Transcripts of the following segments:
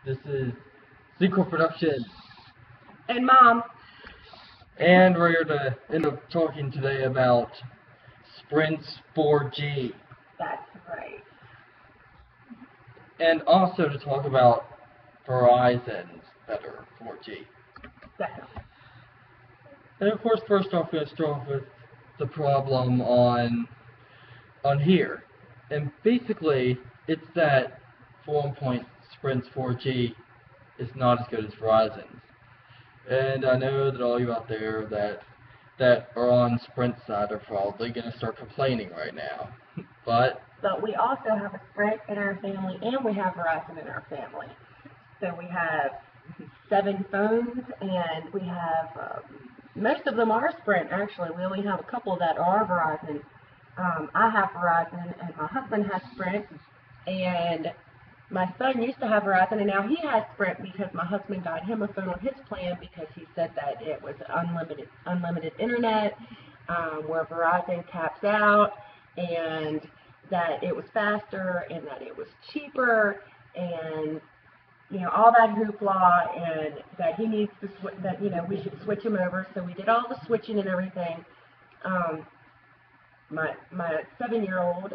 This is Sequel Production, And Mom, and we're here to end up talking today about Sprint's 4G, that's right. and also to talk about Verizon's better 4G. Definitely. And of course, first off, we're going to start with the problem on here. And basically, it's that, for one point, Sprint's 4G is not as good as Verizon's. And I know that all you out there that are on Sprint side are probably going to start complaining right now. But But we also have a Sprint in our family and we have Verizon in our fammy. So we have 7 phones and we have, most of them are Sprint actually. We only have a couple that are Verizon. I have Verizon and my husband has Sprint. And my son used to have Verizon and now he has Sprint because my husband got him a phone on his plan because he said that it was unlimited internet, where Verizon caps out, and that it was faster and that it was cheaper and all that hoopla, and that he needs to we should switch him over. So we did all the switching and everything. My 7-year-old,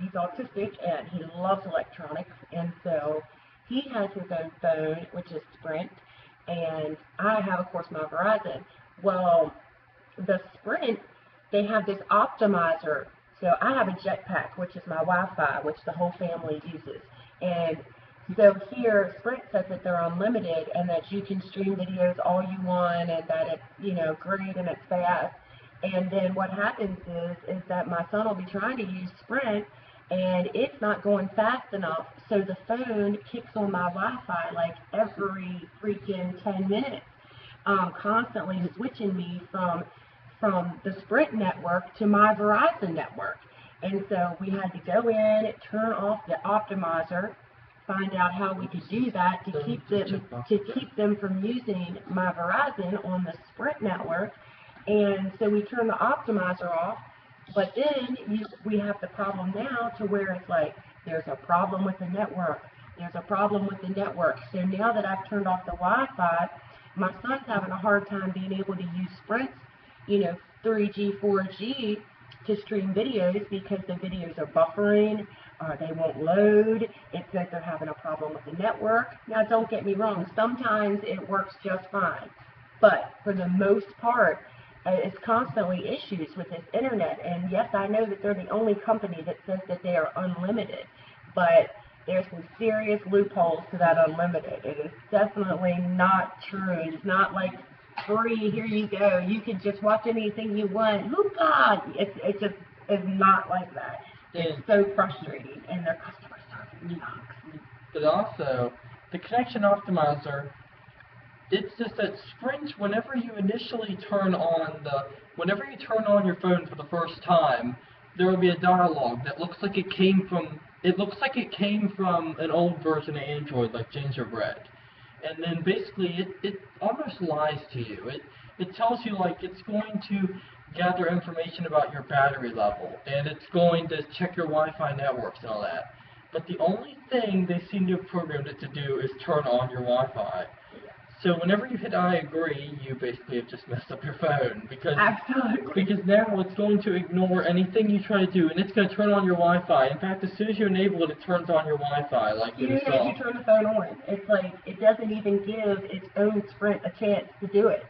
he's autistic and he loves electronics, and so he has his own phone, which is Sprint, and I have, of course, my Verizon. Well, the Sprint, they have this optimizer. So I have a jetpack, which is my Wi-Fi, which the whole family uses. And so here, Sprint says that they're unlimited and that you can stream videos all you want and that it's, great and it's fast. And then what happens is that my son will be trying to use Sprint and it's not going fast enough. So the phone kicks on my Wi-Fi like every freaking 10 minutes, constantly switching me from the Sprint network to my Verizon network. And so we had to go in, turn off the optimizer, find out how we could do that to keep them from using my Verizon on the Sprint network. And so we turned the optimizer off, but then we have the problem now to where it's like there's a problem with the network. There's a problem with the network. So now that I've turned off the Wi-Fi, my son's having a hard time being able to use Sprint's 3G, 4G to stream videos because the videos are buffering, they won't load. It says they're having a problem with the network. Now, don't get me wrong, sometimes it works just fine, but for the most part, it's constantly issues with this internet. And yes, I know that they're the only company that says that they are unlimited, but there's some serious loopholes to that unlimited. It is definitely not true. It's not like free, here you go, you can just watch anything you want. Oh God, it just is not like that. It's so frustrating, and their customer service sucks. But also, the connection optimizer, it's just that Sprint, whenever you turn on your phone for the first time, there will be a dialogue that looks like it came from an old version of Android, like Gingerbread. And then basically it almost lies to you. It tells you like it's going to gather information about your battery level and it's going to check your Wi-Fi networks and all that. But the only thing they seem to have programmed it to do is turn on your Wi-Fi. So whenever you hit I agree, you basically have just messed up your phone because now it's going to ignore anything you try to do, and it's going to turn on your Wi-Fi. In fact, as soon as you enable it, it turns on your Wi-Fi, like even if you turn the phone on. It's like it doesn't even give its own Sprint a chance to do it.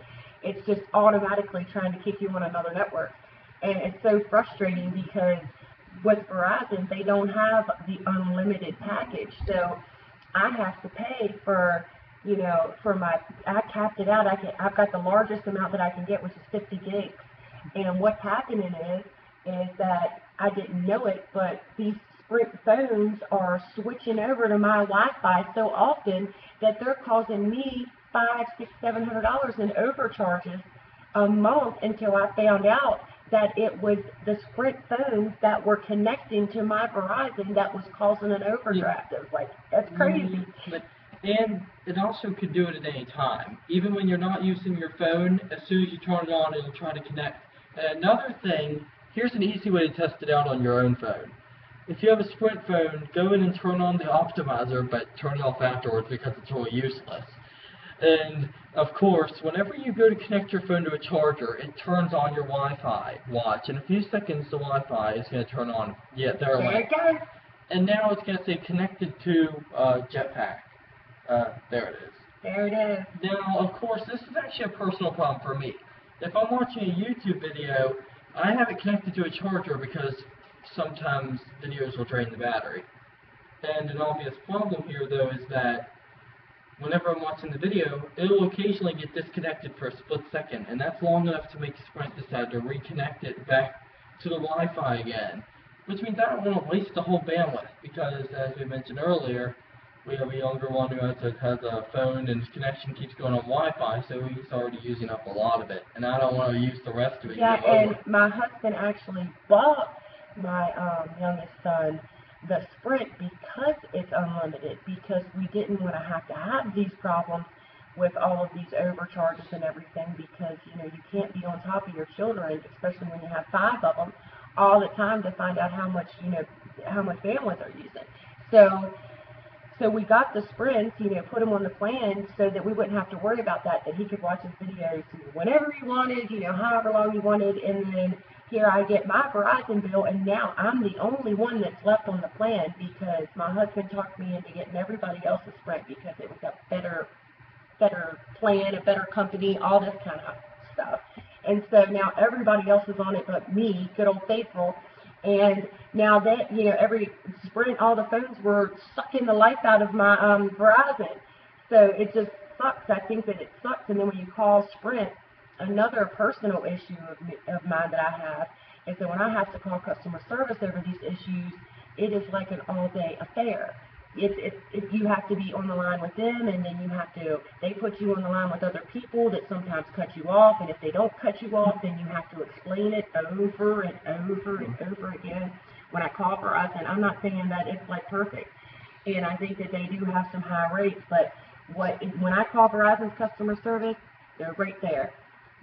It's just automatically trying to kick you on another network, and it's so frustrating because with Verizon they don't have the unlimited package, so I have to pay for. I capped it out. I've got the largest amount that I can get, which is 50 gigs. And what's happening is that I didn't know it, but these Sprint phones are switching over to my Wi-Fi so often that they're causing me $500, $600, $700 in overcharges a month until I found out that it was the Sprint phones that were connecting to my Verizon that was causing an overdraft. It was like, that's crazy. And it also could do it at any time. Even when you're not using your phone, as soon as you turn it on, it'll try to connect. And another thing, here's an easy way to test it out on your own phone. if you have a Sprint phone, go in and turn on the optimizer, but turn it off afterwards because it's really useless. And, of course, whenever you go to connect your phone to a charger, it turns on your Wi-Fi. Watch. In a few seconds, the Wi-Fi is going to turn on. Yeah, there it went. And now it's going to say connected to Jetpack. There it is. There it is. Now, of course, this is actually a personal problem for me. If I'm watching a YouTube video, I have it connected to a charger because sometimes videos will drain the battery. And an obvious problem here, though, is that whenever I'm watching the video, it will occasionally get disconnected for a split second, and that's long enough to make Sprint decide to reconnect it back to the Wi-Fi again. Which means I don't want to waste the whole bandwidth, because, as we mentioned earlier, we have a younger one who has a phone and his connection keeps going on Wi-Fi, so he's already using up a lot of it, and I don't want to use the rest of it. Yeah, and my husband actually bought my youngest son the Sprint because it's unlimited, because we didn't want to have these problems with all of these overcharges and everything, because, you know, you can't be on top of your children, especially when you have 5 of them, all the time to find out how much, you know, how much bandwidth they're using. So we got the Sprints, you know, put them on the plan so that we wouldn't have to worry about that he could watch his videos whenever he wanted, you know, however long he wanted, and then here I get my Verizon bill, and now I'm the only one that's left on the plan because my husband talked me into getting everybody else's Sprint because it was a better plan, a better company, all this kind of stuff. And so now everybody else is on it but me, good old faithful. And now that, you know, every Sprint, all the phones were sucking the life out of my Verizon. So it just sucks. I think that it sucks. And then when you call Sprint, another personal issue of mine that I have is that when I have to call customer service over these issues, it is like an all-day affair. You have to be on the line with them, and then they put you on the line with other people that sometimes cut you off, and if they don't cut you off, then you have to explain it over and over and over again. When I call Verizon, I'm not saying that it's like perfect, and I think that they do have some high rates, but when I call Verizon's customer service, they're right there.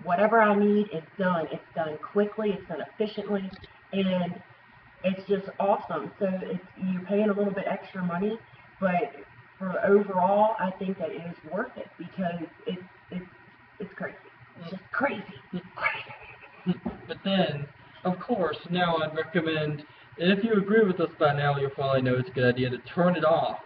Whatever I need is done. It's done quickly, it's done efficiently, and it's just awesome. So you're paying a little bit extra money, but for overall, I think that it is worth it because it's crazy. It's just crazy. It's crazy. But then, of course, now I'd recommend, and if you agree with us by now, you'll probably know it's a good idea to turn it off.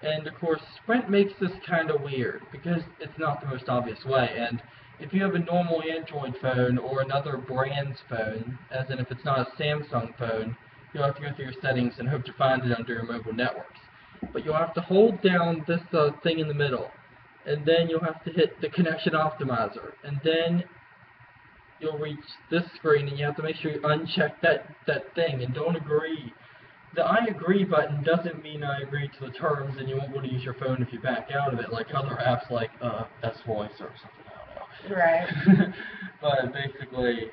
And of course, Sprint makes this kind of weird because it's not the most obvious way. And if you have a normal Android phone or another brand's phone, as in if it's not a Samsung phone, you'll have to go through your settings and hope to find it under your mobile networks. But you'll have to hold down this thing in the middle, and then you'll have to hit the connection optimizer, and then you'll reach this screen, and you have to make sure you uncheck that thing, and don't agree. The I agree button doesn't mean I agree to the terms, and you won't be able to use your phone if you back out of it, like other apps like S-Voice or something, I don't know. Right. But basically,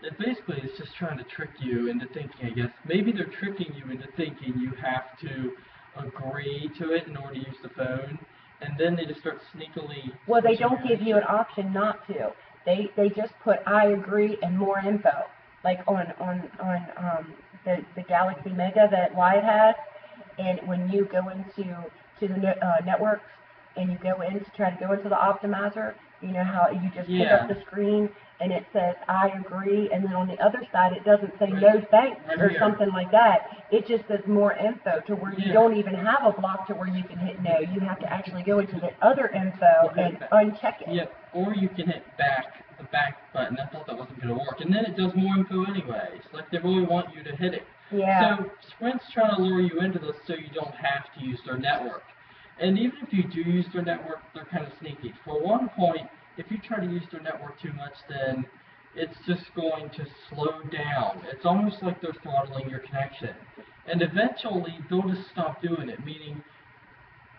it's just trying to trick you into thinking, I guess. Maybe they're tricking you into thinking you have to agree to it in order to use the phone, and then they just start sneakily... Well, they don't give you an option not to. They just put I agree and more info. Like on the Galaxy Mega that Wyatt has, and when you go into the networks and you go in to try to go into the optimizer, you know how you just pick up the screen and it says I agree, and then on the other side it doesn't say no thanks or something like that. It just says more info to where you don't even have a block to where you can hit no. You have to actually go into the other info and uncheck it. Yep, or you can hit the back button. I thought that wasn't going to work. And then it does more info anyways. Like they really want you to hit it. Yeah. So Sprint's trying to lure you into this so you don't have to use their network. And even if you do use their network, they're kind of sneaky. For one point, if you try to use their network too much, then it's just going to slow down. It's almost like they're throttling your connection. And eventually, they'll just stop doing it, meaning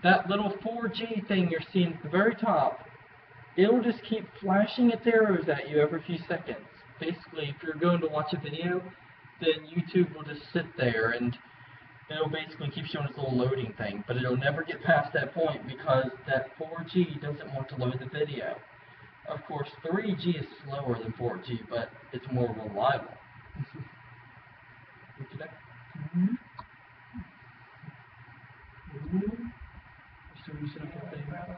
that little 4G thing you're seeing at the very top, it'll just keep flashing its arrows at you every few seconds. Basically, if you're going to watch a video, then YouTube will just sit there and it'll basically keep showing its little loading thing, but it'll never get past that point because that 4G doesn't want to load the video. Of course, 3G is slower than 4G, but it's more reliable. Ooh. So you said, okay,